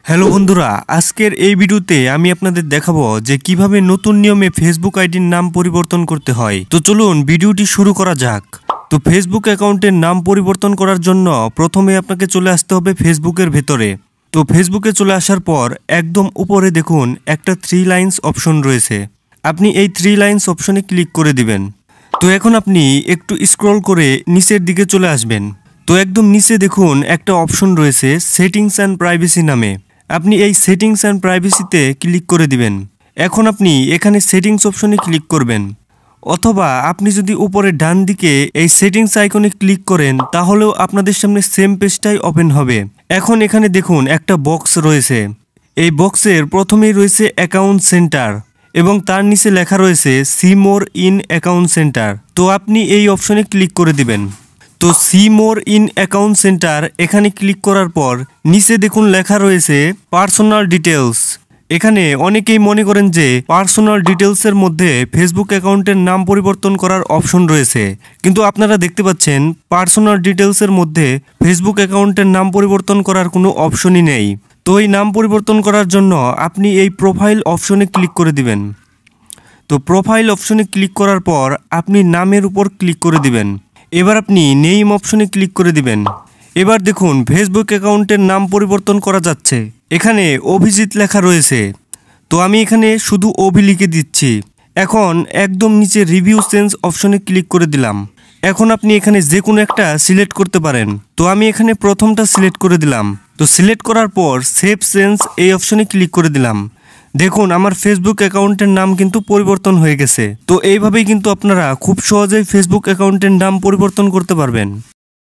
Hello বন্ধুরা, আজকের এই ভিডিওতে আমি আপনাদের দেখাবো যে কিভাবে নতুন নিয়মে ফেসবুক আইডির নাম পরিবর্তন করতে হয়। তো চলুন ভিডিওটি শুরু করা যাক। তো ফেসবুক অ্যাকাউন্টের নাম পরিবর্তন করার জন্য প্রথমে আপনাকে চলে আসতে হবে ফেসবুকের ভেতরে। তো ফেসবুকে চলে আসার পর একদম উপরে দেখুন একটা 3 লাইনস অপশন রয়েছে। আপনি এই 3 লাইনস অপশনে ক্লিক করে দিবেন। তো এখন আপনি একটু স্ক্রল করে নিচের দিকে চলে আসবেন। তো একদম নিচে দেখুন একটা অপশন রয়েছে সেটিংস অ্যান্ড প্রাইভেসি নামে। আপনি এই সেটিংস অ্যান্ড প্রাইভেসিতে ক্লিক করে দিবেন। এখন আপনি এখানে সেটিংস অপশনে ক্লিক করবেন, অথবা আপনি যদি উপরে ডান দিকে এই সেটিংস আইকনে ক্লিক করেন তাহলেও আপনাদের সামনে সেম পেজটাই ওপেন হবে। এখন এখানে দেখুন একটা বক্স রয়েছে। এই বক্সের প্রথমেই রয়েছে অ্যাকাউন্ট সেন্টার এবং তার নিচে লেখা রয়েছে see more in account centre. তো আপনি এই অপশনে ক্লিক করে দিবেন। তো see more in account centre এখানে ক্লিক করার পর নিচে দেখুন লেখা রয়েছে পার্সোনাল ডিটেলস। এখানে অনেকেই মনে করেন যে পার্সোনাল ডিটেলসের মধ্যে ফেসবুক অ্যাকাউন্টের নাম পরিবর্তন করার অপশন রয়েছে, কিন্তু আপনারা দেখতে পাচ্ছেন পার্সোনাল ডিটেলসের মধ্যে ফেসবুক অ্যাকাউন্টের নাম পরিবর্তন করার কোনো অপশনই নেই। তো এই নাম পরিবর্তন করার জন্য আপনি এই প্রোফাইল অপশনে ক্লিক করে দিবেন। তো প্রোফাইল অপশনে ক্লিক করার পর আপনি নামের উপর ক্লিক করে দিবেন। এবার আপনি নেম অপশনে ক্লিক করে দিবেন। এবার দেখুন ফেসবুক অ্যাকাউন্টের নাম পরিবর্তন করা যাচ্ছে। এখানে অভিজিৎ লেখা রয়েছে, তো আমি এখানে শুধু অভি লিখে দিচ্ছি। এখন একদম নিচে রিভিউ চেঞ্জ অপশনে ক্লিক করে দিলাম। এখন আপনি এখানে যে কোনো একটা সিলেক্ট করতে পারেন। তো আমি এখানে প্রথমটা সিলেক্ট করে দিলাম। তো সিলেক্ট করার পর সেভ চেঞ্জ এই অপশনে ক্লিক করে দিলাম। দেখুন আমার ফেসবুক অ্যাকাউন্টের নাম কিন্তু পরিবর্তন হয়ে গেছে। তো এইভাবেই কিন্তু আপনারা খুব সহজেই ফেসবুক অ্যাকাউন্টের নাম পরিবর্তন করতে পারবেন।